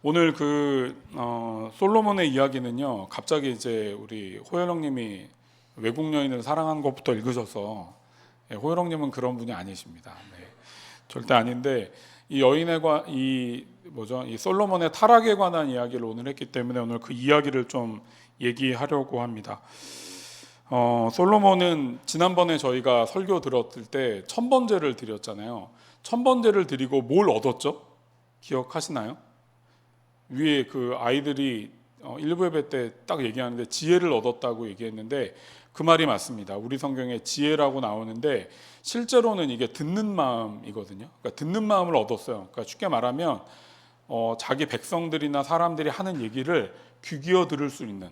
오늘 솔로몬의 이야기는요, 갑자기 이제 우리 호열형님이 외국 여인을 사랑한 것부터 읽으셔서, 호열형님은 그런 분이 아니십니다. 네, 절대 아닌데, 이 이 솔로몬의 타락에 관한 이야기를 오늘 했기 때문에 오늘 그 이야기를 좀 얘기하려고 합니다. 솔로몬은 지난번에 저희가 설교 들었을 때 천번제를 드렸잖아요. 천번제를 드리고 뭘 얻었죠? 기억하시나요? 위에 그 아이들이 1부 예배 때 딱 얘기하는데 지혜를 얻었다고 얘기했는데 그 말이 맞습니다. 우리 성경에 지혜라고 나오는데 실제로는 이게 듣는 마음이거든요. 그러니까 듣는 마음을 얻었어요. 그러니까 쉽게 말하면 자기 백성들이나 사람들이 하는 얘기를 귀 기어 들을 수 있는,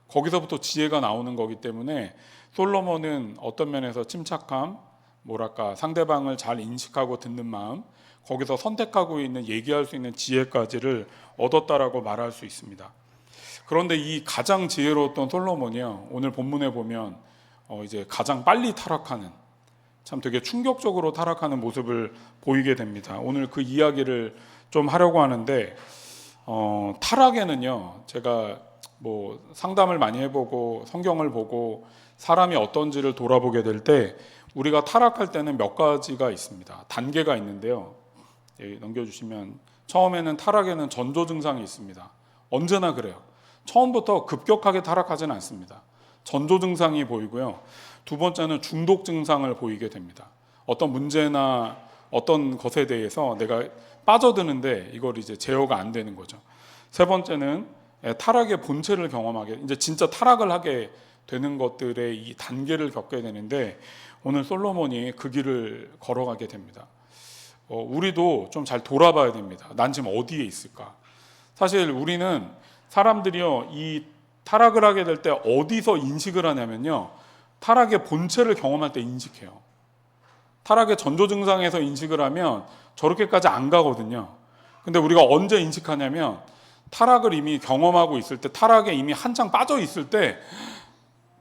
거기서부터 지혜가 나오는 거기 때문에 솔로몬은 어떤 면에서 침착함, 상대방을 잘 인식하고 듣는 마음, 거기서 선택하고 있는, 얘기할 수 있는 지혜까지를 얻었다라고 말할 수 있습니다. 그런데 이 가장 지혜로웠던 솔로몬이요, 오늘 본문에 보면 이제 가장 빨리 타락하는, 참 되게 충격적으로 타락하는 모습을 보이게 됩니다. 오늘 그 이야기를 좀 하려고 하는데, 타락에는요, 제가 상담을 많이 해보고 성경을 보고 사람이 어떤지를 돌아보게 될 때 우리가 타락할 때는 몇 가지가 있습니다. 단계가 있는데요. 넘겨주시면, 처음에는 타락에는 전조 증상이 있습니다. 언제나 그래요. 처음부터 급격하게 타락하지는 않습니다. 전조 증상이 보이고요. 두 번째는 중독 증상을 보이게 됩니다. 어떤 문제나 어떤 것에 대해서 내가 빠져드는데 이걸 이제 제어가 안 되는 거죠. 세 번째는 타락의 본체를 경험하게, 이제 진짜 타락을 하게 되는 것들의 이 단계를 겪게 되는데, 오늘 솔로몬이 그 길을 걸어가게 됩니다. 우리도 좀 잘 돌아봐야 됩니다. 난 지금 어디에 있을까? 사실 우리는, 사람들이요, 이 타락을 하게 될 때 어디서 인식을 하냐면요, 타락의 본체를 경험할 때 인식해요. 타락의 전조 증상에서 인식을 하면 저렇게까지 안 가거든요. 근데 우리가 언제 인식하냐면, 타락을 이미 경험하고 있을 때, 타락에 이미 한창 빠져 있을 때,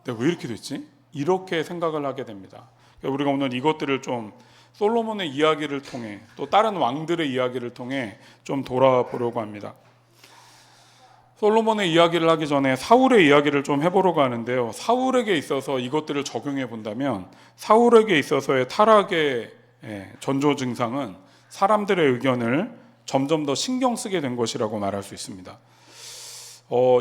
내가 왜 이렇게 됐지? 이렇게 생각을 하게 됩니다. 우리가 오늘 이것들을 좀 솔로몬의 이야기를 통해, 또 다른 왕들의 이야기를 통해 좀 돌아보려고 합니다. 솔로몬의 이야기를 하기 전에 사울의 이야기를 좀 해보려고 하는데요. 사울에게 있어서 이것들을 적용해 본다면, 사울에게 있어서의 타락의 전조 증상은 사람들의 의견을 점점 더 신경 쓰게 된 것이라고 말할 수 있습니다.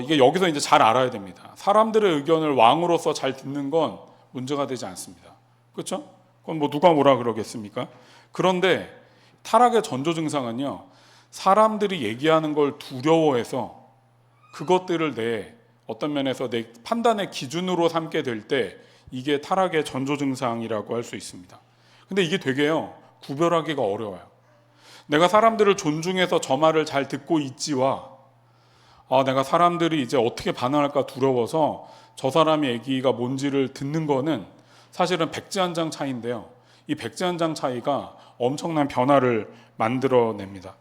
이게 여기서 이제 잘 알아야 됩니다. 사람들의 의견을 왕으로서 잘 듣는 건 문제가 되지 않습니다. 그렇죠? 그건 누가 뭐라 그러겠습니까? 그런데 타락의 전조 증상은요, 사람들이 얘기하는 걸 두려워해서 그것들을 어떤 면에서 내 판단의 기준으로 삼게 될 때, 이게 타락의 전조 증상이라고 할 수 있습니다. 근데 이게 되게요, 구별하기가 어려워요. 내가 사람들을 존중해서 저 말을 잘 듣고 있지와, 내가 사람들이 이제 어떻게 반응할까 두려워서 저 사람의 얘기가 뭔지를 듣는 거는 사실은 백지한장 차이인데요. 이 백지한장 차이가 엄청난 변화를 만들어냅니다.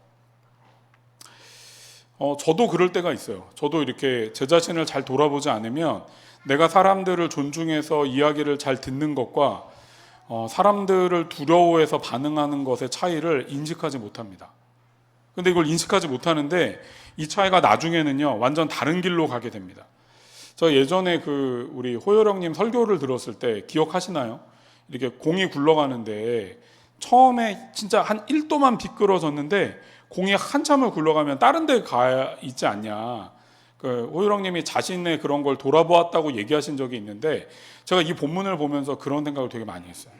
저도 그럴 때가 있어요. 저도 이렇게 제 자신을 잘 돌아보지 않으면 내가 사람들을 존중해서 이야기를 잘 듣는 것과 사람들을 두려워해서 반응하는 것의 차이를 인식하지 못합니다. 근데 이걸 인식하지 못하는데 이 차이가 나중에는요, 완전 다른 길로 가게 됩니다. 저 예전에 우리 호요령님 설교를 들었을 때 기억하시나요? 이렇게 공이 굴러가는데 처음에 진짜 한 1도만 비끄러졌는데 공이 한참을 굴러가면 다른 데 가 있지 않냐. 호요령님이 자신의 그런 걸 돌아보았다고 얘기하신 적이 있는데, 제가 이 본문을 보면서 그런 생각을 되게 많이 했어요.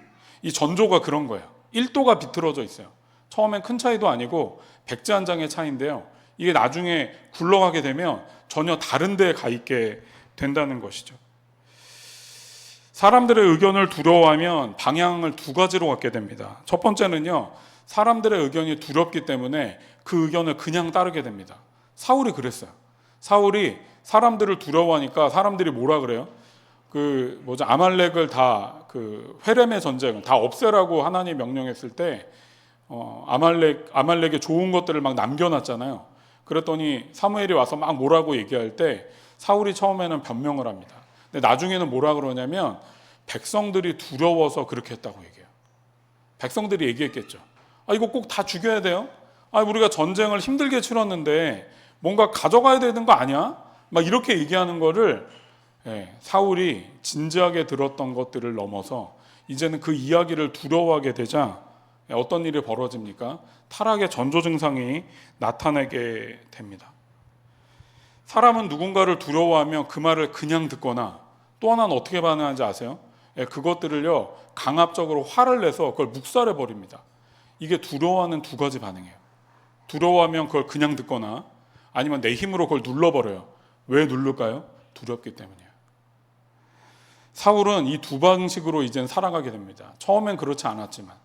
이 전조가 그런 거예요. 1도가 비틀어져 있어요. 처음엔 큰 차이도 아니고 백지한장의 차이인데요, 이게 나중에 굴러가게 되면 전혀 다른 데에 가 있게 된다는 것이죠. 사람들의 의견을 두려워하면 방향을 두 가지로 갖게 됩니다. 첫 번째는요, 사람들의 의견이 두렵기 때문에 그 의견을 그냥 따르게 됩니다. 사울이 그랬어요. 사울이 사람들을 두려워하니까 사람들이 뭐라 그래요? 아말렉을 다, 회렘의 전쟁을 다 없애라고 하나님이 명령했을 때 아말렉의 좋은 것들을 막 남겨놨잖아요. 그랬더니 사무엘이 와서 막 뭐라고 얘기할 때 사울이 처음에는 변명을 합니다. 근데 나중에는 뭐라 그러냐면, 백성들이 두려워서 그렇게 했다고 얘기해요. 백성들이 얘기했겠죠. 이거 꼭 다 죽여야 돼요? 아, 우리가 전쟁을 힘들게 치렀는데 뭔가 가져가야 되는 거 아니야? 막 이렇게 얘기하는 거를 사울이 진지하게 들었던 것들을 넘어서 이제는 그 이야기를 두려워하게 되자 어떤 일이 벌어집니까? 타락의 전조 증상이 나타나게 됩니다. 사람은 누군가를 두려워하면 그 말을 그냥 듣거나 또 하나는 어떻게 반응하는지 아세요? 그것들을요 강압적으로 화를 내서 그걸 묵살해 버립니다. 이게 두려워하는 두 가지 반응이에요. 두려워하면 그걸 그냥 듣거나 아니면 내 힘으로 그걸 눌러버려요. 왜 누를까요? 두렵기 때문이에요. 사울은 이 두 방식으로 이젠 살아가게 됩니다. 처음엔 그렇지 않았지만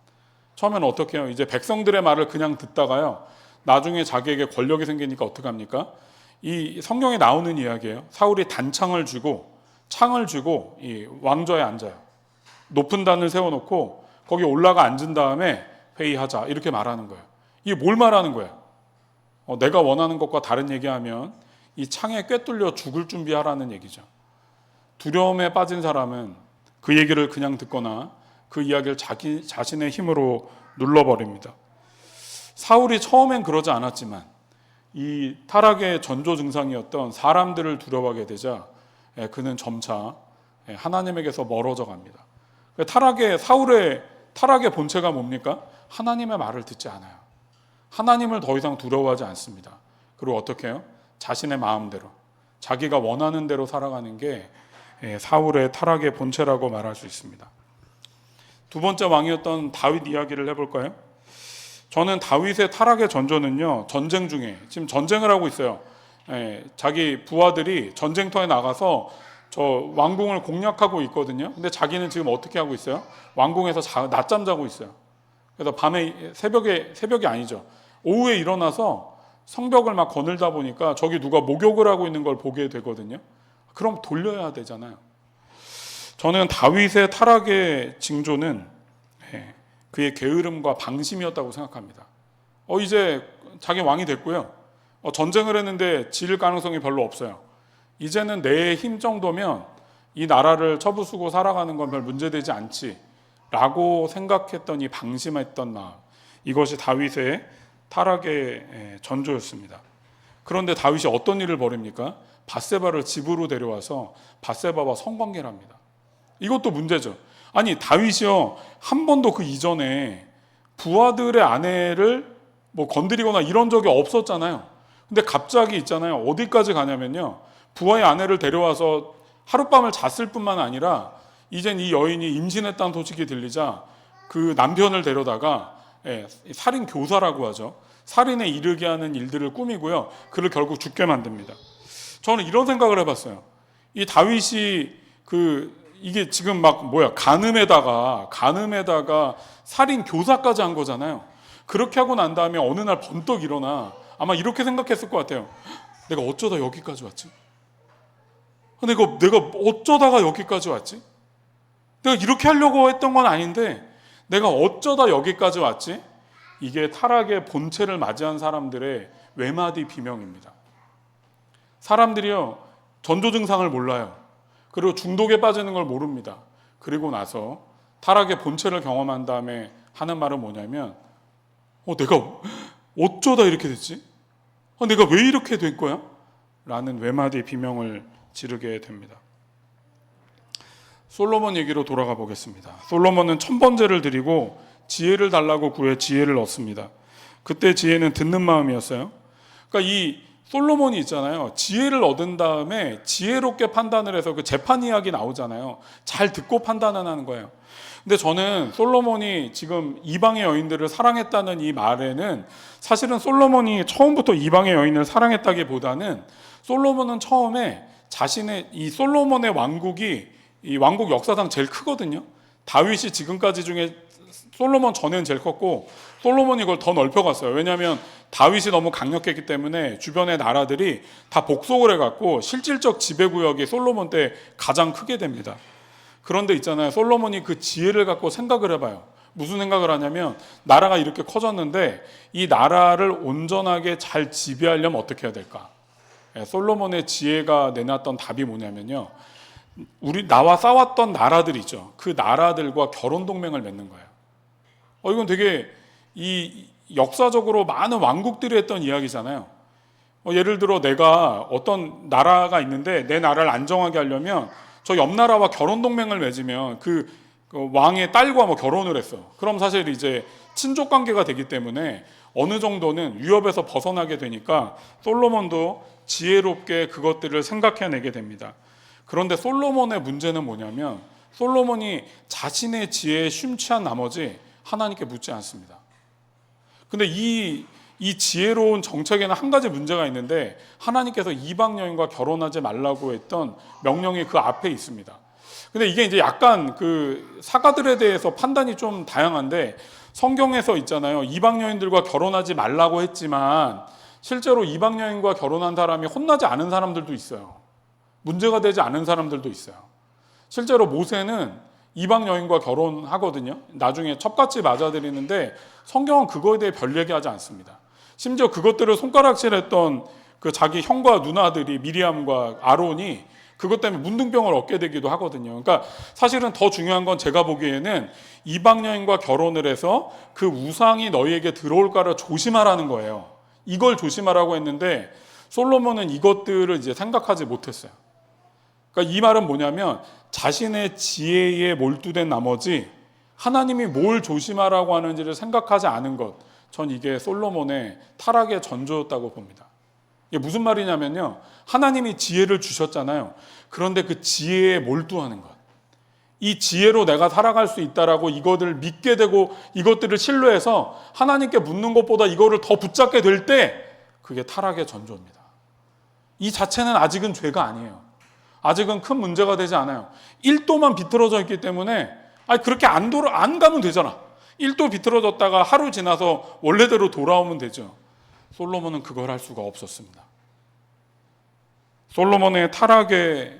처음엔 어떻게 해요? 이제 백성들의 말을 그냥 듣다가요 나중에 자기에게 권력이 생기니까 어떡합니까? 이 성경에 나오는 이야기예요. 사울이 단창을 쥐고 창을 쥐고 이 왕좌에 앉아요. 높은 단을 세워놓고 거기 올라가 앉은 다음에 회의하자 이렇게 말하는 거예요. 이게 뭘 말하는 거예요? 내가 원하는 것과 다른 얘기하면 이 창에 꿰뚫려 죽을 준비하라는 얘기죠. 두려움에 빠진 사람은 그 얘기를 그냥 듣거나 그 이야기를 자기 자신의 힘으로 눌러버립니다. 사울이 처음엔 그러지 않았지만 이 타락의 전조 증상이었던 사람들을 두려워하게 되자 그는 점차 하나님에게서 멀어져 갑니다. 사울의 타락의 본체가 뭡니까? 하나님의 말을 듣지 않아요. 하나님을 더 이상 두려워하지 않습니다. 그리고 어떻게 해요? 자신의 마음대로 자기가 원하는 대로 살아가는 게 사울의 타락의 본체라고 말할 수 있습니다. 두 번째 왕이었던 다윗 이야기를 해볼까요? 저는 다윗의 타락의 전조는요 전쟁 중에 지금 전쟁을 하고 있어요. 자기 부하들이 전쟁터에 나가서 저 왕궁을 공략하고 있거든요. 근데 자기는 지금 어떻게 하고 있어요? 왕궁에서 낮잠 자고 있어요. 그래서 밤에 새벽이 아니죠. 오후에 일어나서 성벽을 막 거늘다 보니까 저기 누가 목욕을 하고 있는 걸 보게 되거든요. 그럼 돌려야 되잖아요. 저는 다윗의 타락의 징조는 그의 게으름과 방심이었다고 생각합니다. 이제 자기 왕이 됐고요. 전쟁을 했는데 질 가능성이 별로 없어요. 이제는 내 힘 정도면 이 나라를 처부수고 살아가는 건 별 문제되지 않지 라고 생각했던 이 방심했던 마음, 이것이 다윗의 타락의 전조였습니다. 그런데 다윗이 어떤 일을 벌입니까? 밧세바를 집으로 데려와서 밧세바와 성관계를 합니다. 이것도 문제죠. 아니 다윗이요 한 번도 그 이전에 부하들의 아내를 뭐 건드리거나 이런 적이 없었잖아요. 근데 갑자기 있잖아요 어디까지 가냐면요 부하의 아내를 데려와서 하룻밤을 잤을 뿐만 아니라 이젠 이 여인이 임신했다는 소식이 들리자 그 남편을 데려다가 살인 교사라고 하죠. 살인에 이르게 하는 일들을 꾸미고요 그를 결국 죽게 만듭니다. 저는 이런 생각을 해봤어요. 이 다윗이 이게 지금 간음에다가 살인 교사까지 한 거잖아요. 그렇게 하고 난 다음에 어느 날 번떡 일어나 아마 이렇게 생각했을 것 같아요. 내가 어쩌다 여기까지 왔지? 내가 어쩌다가 여기까지 왔지? 내가 이렇게 하려고 했던 건 아닌데 내가 어쩌다 여기까지 왔지? 이게 타락의 본체를 맞이한 사람들의 외마디 비명입니다. 사람들이요 전조 증상을 몰라요. 그리고 중독에 빠지는 걸 모릅니다. 그리고 나서 타락의 본체를 경험한 다음에 하는 말은 뭐냐면 내가 어쩌다 이렇게 됐지? 내가 왜 이렇게 된 거야? 라는 외마디 비명을 지르게 됩니다. 솔로몬 얘기로 돌아가 보겠습니다. 솔로몬은 1000번제를 드리고 지혜를 달라고 구해 지혜를 얻습니다. 그때 지혜는 듣는 마음이었어요. 그러니까 이 솔로몬이 있잖아요. 지혜를 얻은 다음에 지혜롭게 판단을 해서 그 재판 이야기 나오잖아요. 잘 듣고 판단을 하는 거예요. 근데 저는 솔로몬이 지금 이방의 여인들을 사랑했다는 이 말에는 사실은 솔로몬이 처음부터 이방의 여인을 사랑했다기보다는 솔로몬은 처음에 자신의 이 솔로몬의 왕국이 이 왕국 역사상 제일 크거든요. 다윗이 지금까지 중에 솔로몬 전에는 제일 컸고 솔로몬이 이걸 더 넓혀갔어요. 왜냐하면 다윗이 너무 강력했기 때문에 주변의 나라들이 다 복속을 해갖고 실질적 지배구역이 솔로몬 때 가장 크게 됩니다. 그런데 있잖아요. 솔로몬이 그 지혜를 갖고 생각을 해봐요. 무슨 생각을 하냐면 나라가 이렇게 커졌는데 이 나라를 온전하게 잘 지배하려면 어떻게 해야 될까? 솔로몬의 지혜가 내놨던 답이 뭐냐면요. 나와 싸웠던 나라들이죠. 그 나라들과 결혼 동맹을 맺는 거예요. 이건 되게 이 역사적으로 많은 왕국들이 했던 이야기잖아요. 예를 들어 내가 어떤 나라가 있는데 내 나라를 안정하게 하려면 저 옆 나라와 결혼 동맹을 맺으면 그 왕의 딸과 뭐 결혼을 했어. 그럼 사실 이제 친족 관계가 되기 때문에 어느 정도는 위협에서 벗어나게 되니까 솔로몬도 지혜롭게 그것들을 생각해내게 됩니다. 그런데 솔로몬의 문제는 뭐냐면 솔로몬이 자신의 지혜에 심취한 나머지 하나님께 묻지 않습니다. 근데 이 지혜로운 정책에는 한 가지 문제가 있는데 하나님께서 이방 여인과 결혼하지 말라고 했던 명령이 그 앞에 있습니다. 근데 이게 이제 약간 그 사가들에 대해서 판단이 좀 다양한데 성경에서 있잖아요. 이방 여인들과 결혼하지 말라고 했지만 실제로 이방 여인과 결혼한 사람이 혼나지 않은 사람들도 있어요. 문제가 되지 않은 사람들도 있어요. 실제로 모세는 이방 여인과 결혼하거든요. 나중에 첩같이 맞아들이는데 성경은 그거에 대해 별 얘기하지 않습니다. 심지어 그것들을 손가락질했던 그 자기 형과 누나들이 미리암과 아론이 그것 때문에 문둥병을 얻게 되기도 하거든요. 그러니까 사실은 더 중요한 건 제가 보기에는 이방 여인과 결혼을 해서 그 우상이 너희에게 들어올까를 조심하라는 거예요. 이걸 조심하라고 했는데 솔로몬은 이것들을 이제 생각하지 못했어요. 그러니까 이 말은 뭐냐면 자신의 지혜에 몰두된 나머지 하나님이 뭘 조심하라고 하는지를 생각하지 않은 것, 전 이게 솔로몬의 타락의 전조였다고 봅니다. 이게 무슨 말이냐면요, 하나님이 지혜를 주셨잖아요. 그런데 그 지혜에 몰두하는 것, 이 지혜로 내가 살아갈 수 있다라고 이것들을 믿게 되고 이것들을 신뢰해서 하나님께 묻는 것보다 이거를 더 붙잡게 될 때 그게 타락의 전조입니다. 이 자체는 아직은 죄가 아니에요. 아직은 큰 문제가 되지 않아요. 1도만 비틀어져 있기 때문에 그렇게 안 가면 되잖아. 1도 비틀어졌다가 하루 지나서 원래대로 돌아오면 되죠. 솔로몬은 그걸 할 수가 없었습니다. 솔로몬의 타락의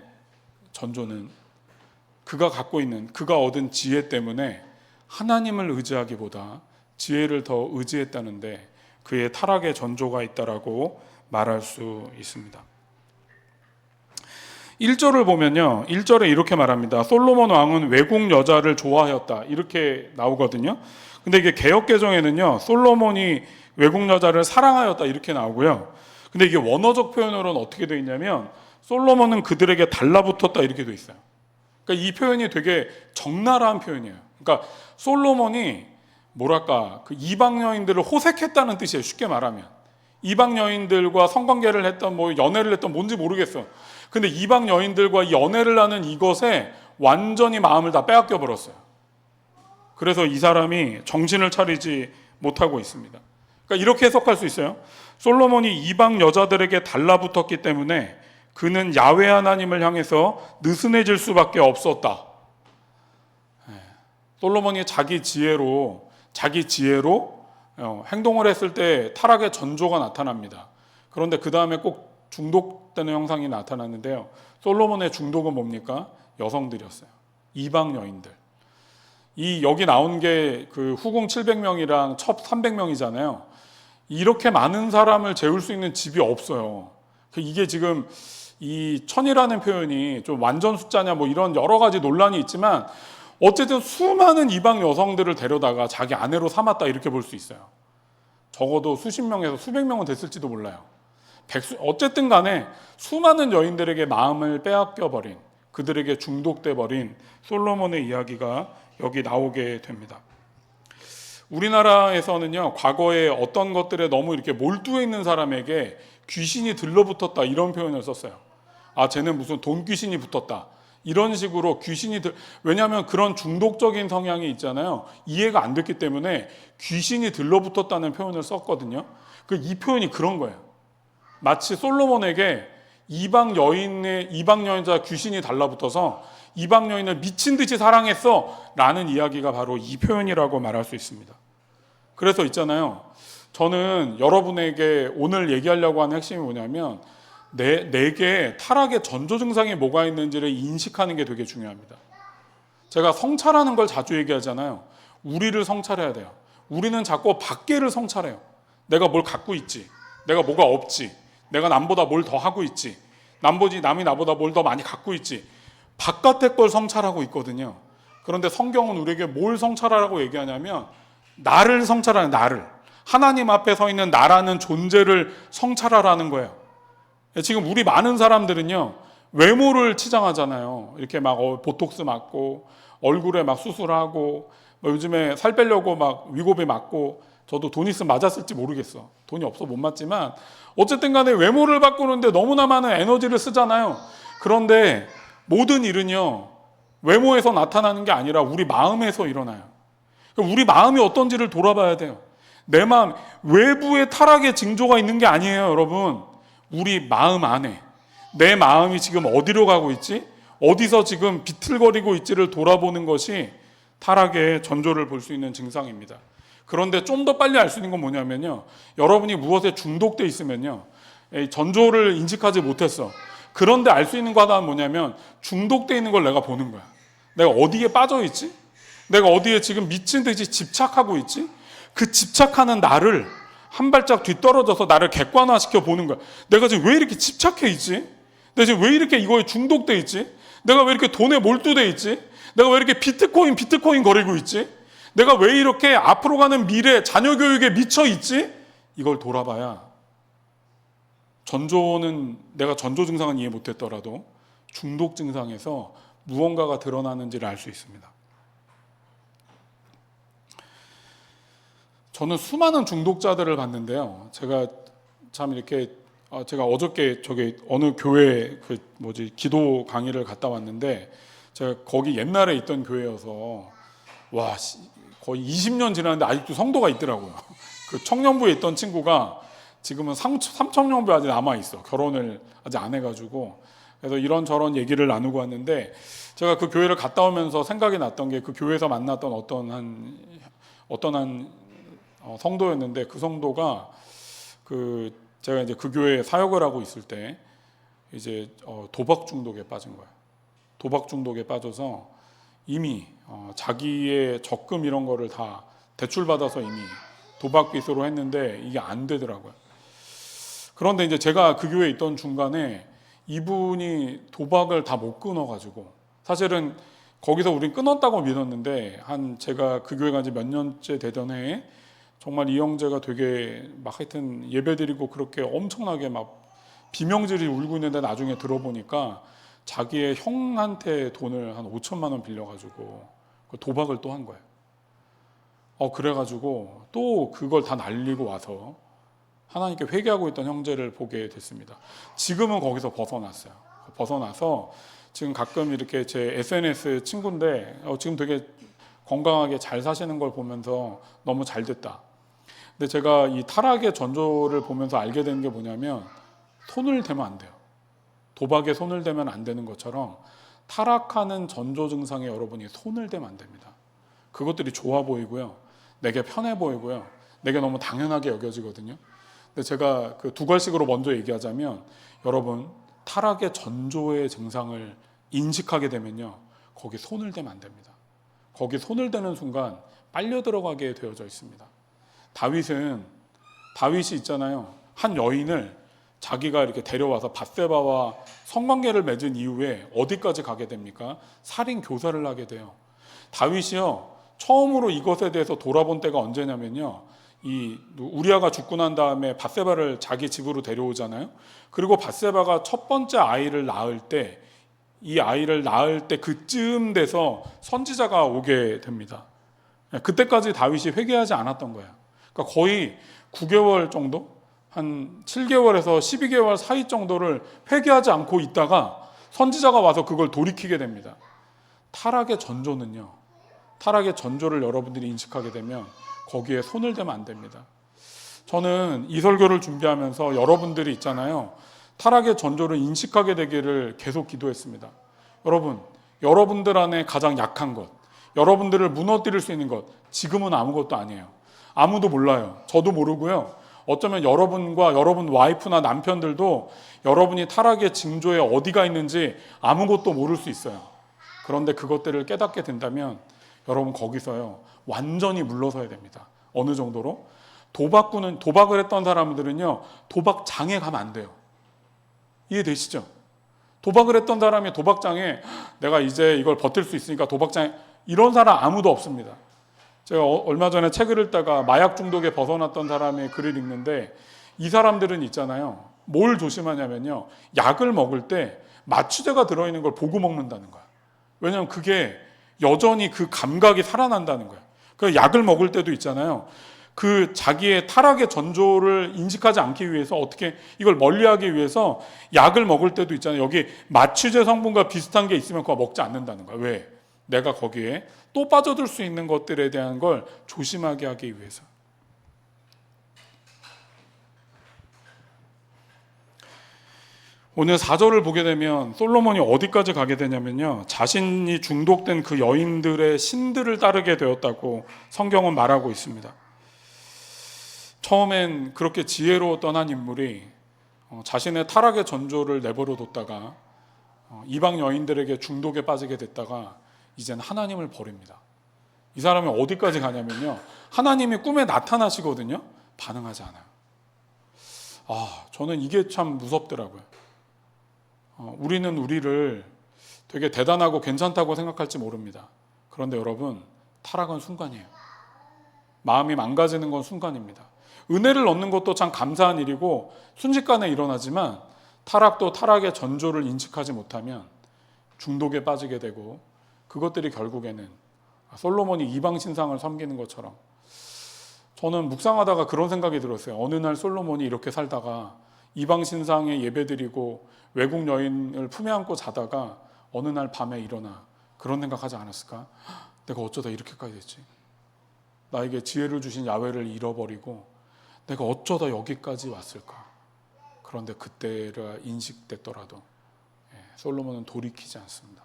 전조는 그가 갖고 있는, 그가 얻은 지혜 때문에 하나님을 의지하기보다 지혜를 더 의지했다는데 그의 타락의 전조가 있다라고 말할 수 있습니다. 1절을 보면요, 1절에 이렇게 말합니다. 솔로몬 왕은 외국 여자를 좋아하였다, 이렇게 나오거든요. 근데 이게 개역개정에는요, 솔로몬이 외국 여자를 사랑하였다, 이렇게 나오고요. 근데 이게 원어적 표현으로는 어떻게 되어 있냐면 솔로몬은 그들에게 달라붙었다, 이렇게 되어 있어요. 그러니까 이 표현이 되게 적나라한 표현이에요. 그러니까 솔로몬이 뭐랄까, 그 이방 여인들을 호색했다는 뜻이에요. 쉽게 말하면 이방 여인들과 성관계를 했던, 뭐 연애를 했던, 뭔지 모르겠어. 근데 이방 여인들과 연애를 하는 이것에 완전히 마음을 다 빼앗겨 버렸어요. 그래서 이 사람이 정신을 차리지 못하고 있습니다. 그러니까 이렇게 해석할 수 있어요. 솔로몬이 이방 여자들에게 달라붙었기 때문에 그는 야훼 하나님을 향해서 느슨해질 수밖에 없었다. 솔로몬이 자기 지혜로 행동을 했을 때 타락의 전조가 나타납니다. 그런데 그 다음에 꼭 중독되는 형상이 나타났는데요. 솔로몬의 중독은 뭡니까? 여성들이었어요. 이방 여인들. 여기 나온 게 그 후궁 700명이랑 첩 300명이잖아요. 이렇게 많은 사람을 재울 수 있는 집이 없어요. 이게 지금 이 천이라는 표현이 좀 완전 숫자냐 뭐 이런 여러 가지 논란이 있지만 어쨌든 수많은 이방 여성들을 데려다가 자기 아내로 삼았다, 이렇게 볼 수 있어요. 적어도 수십 명에서 수백 명은 됐을지도 몰라요. 어쨌든 간에 수많은 여인들에게 마음을 빼앗겨버린, 그들에게 중독돼버린 솔로몬의 이야기가 여기 나오게 됩니다. 우리나라에서는요, 과거에 어떤 것들에 너무 이렇게 몰두해 있는 사람에게 귀신이 들러붙었다, 이런 표현을 썼어요. 쟤는 무슨 돈 귀신이 붙었다, 이런 식으로 왜냐하면 그런 중독적인 성향이 있잖아요. 이해가 안 됐기 때문에 귀신이 들러붙었다는 표현을 썼거든요. 이 표현이 그런 거예요. 마치 솔로몬에게 이방 여인자 귀신이 달라붙어서 이방 여인을 미친 듯이 사랑했어 라는 이야기가 바로 이 표현이라고 말할 수 있습니다. 그래서 있잖아요, 저는 여러분에게 오늘 얘기하려고 하는 핵심이 뭐냐면 내게 타락의 전조 증상이 뭐가 있는지를 인식하는 게 되게 중요합니다. 제가 성찰하는 걸 자주 얘기하잖아요. 우리를 성찰해야 돼요. 우리는 자꾸 밖에를 성찰해요. 내가 뭘 갖고 있지, 내가 뭐가 없지, 내가 남보다 뭘 더 하고 있지, 남이 나보다 뭘 더 많이 갖고 있지, 바깥의 걸 성찰하고 있거든요. 그런데 성경은 우리에게 뭘 성찰하라고 얘기하냐면 나를 성찰하는, 하나님 앞에 서 있는 나라는 존재를 성찰하라는 거예요. 지금 우리 많은 사람들은요, 외모를 치장하잖아요. 이렇게 막 보톡스 맞고 얼굴에 막 수술하고 뭐 요즘에 살 빼려고 막 위고비 맞고, 저도 돈 있으면 맞았을지 모르겠어. 돈이 없어 못 맞지만 어쨌든 간에 외모를 바꾸는데 너무나 많은 에너지를 쓰잖아요. 그런데 모든 일은요, 외모에서 나타나는 게 아니라 우리 마음에서 일어나요. 우리 마음이 어떤지를 돌아봐야 돼요. 내 마음, 외부의 타락의 징조가 있는 게 아니에요, 여러분. 우리 마음 안에 내 마음이 지금 어디로 가고 있지? 어디서 지금 비틀거리고 있지를 돌아보는 것이 타락의 전조를 볼 수 있는 증상입니다. 그런데 좀 더 빨리 알 수 있는 건 뭐냐면요, 여러분이 무엇에 중독돼 있으면요, 전조를 인식하지 못했어. 그런데 알 수 있는 거 하나는 뭐냐면, 중독돼 있는 걸 내가 보는 거야. 내가 어디에 빠져 있지? 내가 어디에 지금 미친 듯이 집착하고 있지? 그 집착하는 나를 한 발짝 뒤떨어져서 나를 객관화시켜 보는 거야. 내가 지금 왜 이렇게 집착해 있지? 내가 지금 왜 이렇게 이거에 중독돼 있지? 내가 왜 이렇게 돈에 몰두돼 있지? 내가 왜 이렇게 비트코인 거리고 있지? 내가 왜 이렇게 앞으로 가는 미래 자녀 교육에 미쳐 있지? 이걸 돌아봐야, 전조는, 내가 전조 증상은 이해 못했더라도 중독 증상에서 무언가가 드러나는지를 알 수 있습니다. 저는 수많은 중독자들을 봤는데요, 제가 참 이렇게, 제가 어저께 저기 어느 교회 기도 강의를 갔다 왔는데, 제가 거기 옛날에 있던 교회여서 와, 거의 20년 지났는데 아직도 성도가 있더라고요. 그 청년부에 있던 친구가 지금은 삼청년부에 아직 남아 있어. 결혼을 아직 안 해가지고. 그래서 이런저런 얘기를 나누고 왔는데, 제가 그 교회를 갔다 오면서 생각이 났던 게, 그 교회에서 만났던 어떤 한 성도였는데, 그 성도가 제가 이제 그 교회에 사역을 하고 있을 때 이제 도박 중독에 빠진 거예요. 도박 중독에 빠져서 이미 자기의 적금 이런 거를 다 대출받아서 이미 도박빚으로 했는데 이게 안 되더라고요. 그런데 이제 제가 그 교회에 있던 중간에 이분이 도박을 다 못 끊어가지고, 사실은 거기서 우린 끊었다고 믿었는데, 제가 그 교회 간 지 몇 년째 되던 해에 정말 이 형제가 되게 막 하여튼 예배드리고 그렇게 엄청나게 막 비명질이 울고 있는데, 나중에 들어보니까 자기의 형한테 돈을 한 5천만 원 빌려가지고 도박을 또 한 거예요. 그래가지고 또 그걸 다 날리고 와서 하나님께 회개하고 있던 형제를 보게 됐습니다. 지금은 거기서 벗어났어요. 벗어나서 지금 가끔 이렇게 제 SNS 친구인데, 지금 되게 건강하게 잘 사시는 걸 보면서 너무 잘 됐다. 근데 제가 이 타락의 전조를 보면서 알게 된 게 뭐냐면, 손을 대면 안 돼요. 도박에 손을 대면 안 되는 것처럼 타락하는 전조 증상에 여러분이 손을 대면 안 됩니다. 그것들이 좋아 보이고요, 내게 편해 보이고요, 내게 너무 당연하게 여겨지거든요. 근데 제가 그 두 갈씩으로 먼저 얘기하자면, 여러분 타락의 전조의 증상을 인식하게 되면요, 거기 손을 대면 안 됩니다. 거기 손을 대는 순간 빨려 들어가게 되어져 있습니다. 다윗이 있잖아요, 한 여인을 자기가 이렇게 데려와서 밧세바와 성관계를 맺은 이후에 어디까지 가게 됩니까? 살인 교사를 하게 돼요. 다윗이요, 처음으로 이것에 대해서 돌아본 때가 언제냐면요, 이 우리아가 죽고 난 다음에 밧세바를 자기 집으로 데려오잖아요. 그리고 밧세바가 첫 번째 아이를 낳을 때, 이 아이를 낳을 때 그쯤 돼서 선지자가 오게 됩니다. 그때까지 다윗이 회개하지 않았던 거예요. 그러니까 거의 9개월 정도, 한 7개월에서 12개월 사이 정도를 회개하지 않고 있다가 선지자가 와서 그걸 돌이키게 됩니다. 타락의 전조는요, 타락의 전조를 여러분들이 인식하게 되면 거기에 손을 대면 안 됩니다. 저는 이 설교를 준비하면서 여러분들이 있잖아요, 타락의 전조를 인식하게 되기를 계속 기도했습니다. 여러분들 안에 가장 약한 것, 여러분들을 무너뜨릴 수 있는 것, 지금은 아무것도 아니에요. 아무도 몰라요. 저도 모르고요, 어쩌면 여러분과 여러분 와이프나 남편들도 여러분이 타락의 징조에 어디가 있는지 아무것도 모를 수 있어요. 그런데 그것들을 깨닫게 된다면 여러분 거기서요, 완전히 물러서야 됩니다. 어느 정도로? 도박을 했던 사람들은요, 도박장에 가면 안 돼요. 이해되시죠? 도박을 했던 사람이 도박장에, 내가 이제 이걸 버틸 수 있으니까 도박장에, 이런 사람 아무도 없습니다. 제가 얼마 전에 책을 읽다가 마약 중독에 벗어났던 사람의 글을 읽는데, 이 사람들은 있잖아요, 뭘 조심하냐면요, 약을 먹을 때 마취제가 들어있는 걸 보고 먹는다는 거야. 왜냐하면 그게 여전히 그 감각이 살아난다는 거야. 그 약을 먹을 때도 있잖아요, 그 자기의 타락의 전조를 인식하지 않기 위해서 어떻게 이걸 멀리하기 위해서 약을 먹을 때도 있잖아요, 여기 마취제 성분과 비슷한 게 있으면 그거 먹지 않는다는 거야. 왜? 내가 거기에 또 빠져들 수 있는 것들에 대한 걸 조심하게 하기 위해서. 오늘 4절을 보게 되면 솔로몬이 어디까지 가게 되냐면요, 자신이 중독된 그 여인들의 신들을 따르게 되었다고 성경은 말하고 있습니다. 처음엔 그렇게 지혜로웠던 한 인물이 자신의 타락의 전조를 내버려 뒀다가 이방 여인들에게 중독에 빠지게 됐다가 이젠 하나님을 버립니다. 이 사람이 어디까지 가냐면요, 하나님이 꿈에 나타나시거든요, 반응하지 않아요. 저는 이게 참 무섭더라고요. 우리는 우리를 되게 대단하고 괜찮다고 생각할지 모릅니다. 그런데 여러분, 타락은 순간이에요. 마음이 망가지는 건 순간입니다. 은혜를 얻는 것도 참 감사한 일이고 순식간에 일어나지만, 타락도 타락의 전조를 인식하지 못하면 중독에 빠지게 되고, 그것들이 결국에는 솔로몬이 이방 신상을 섬기는 것처럼, 저는 묵상하다가 그런 생각이 들었어요. 어느 날 솔로몬이 이렇게 살다가 이방 신상에 예배드리고 외국 여인을 품에 안고 자다가 어느 날 밤에 일어나 그런 생각하지 않았을까? 내가 어쩌다 이렇게까지 됐지? 나에게 지혜를 주신 야훼를 잃어버리고 내가 어쩌다 여기까지 왔을까? 그런데 그때가 인식됐더라도 솔로몬은 돌이키지 않습니다.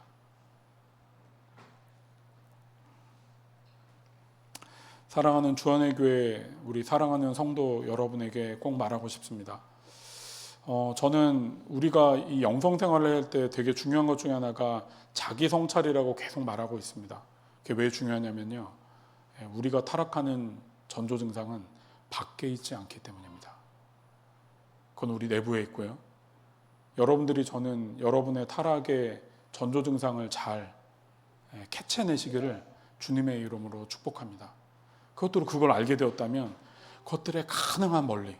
사랑하는 주안의 교회, 우리 사랑하는 성도 여러분에게 꼭 말하고 싶습니다. 저는 우리가 이 영성 생활을 할 때 되게 중요한 것 중에 하나가 자기 성찰이라고 계속 말하고 있습니다. 그게 왜 중요하냐면요, 우리가 타락하는 전조 증상은 밖에 있지 않기 때문입니다. 그건 우리 내부에 있고요. 여러분들이, 저는 여러분의 타락의 전조 증상을 잘 캐치해내시기를 주님의 이름으로 축복합니다. 그걸 알게 되었다면 그것들에 가능한 멀리,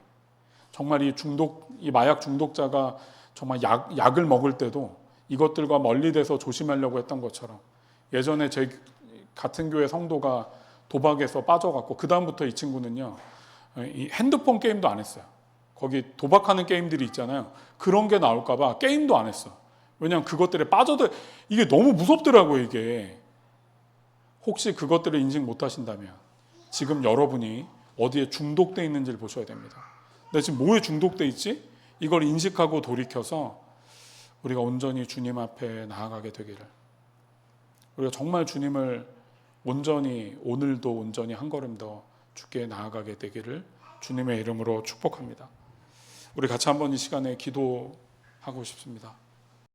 정말 이 마약 중독자가 정말 약을 먹을 때도 이것들과 멀리돼서 조심하려고 했던 것처럼, 예전에 제 같은 교회 성도가 도박에서 빠져갖고 그 다음부터 이 친구는요, 이 핸드폰 게임도 안 했어요. 거기 도박하는 게임들이 있잖아요. 그런 게 나올까봐 게임도 안 했어. 왜냐하면 그것들에 빠져들, 이게 너무 무섭더라고요. 이게 혹시 그것들을 인식 못하신다면 지금 여러분이 어디에 중독돼 있는지를 보셔야 됩니다. 내가 지금 뭐에 중독돼 있지? 이걸 인식하고 돌이켜서 우리가 온전히 주님 앞에 나아가게 되기를, 우리가 정말 주님을 온전히, 오늘도 온전히 한 걸음 더 주께 나아가게 되기를 주님의 이름으로 축복합니다. 우리 같이 한번 이 시간에 기도하고 싶습니다.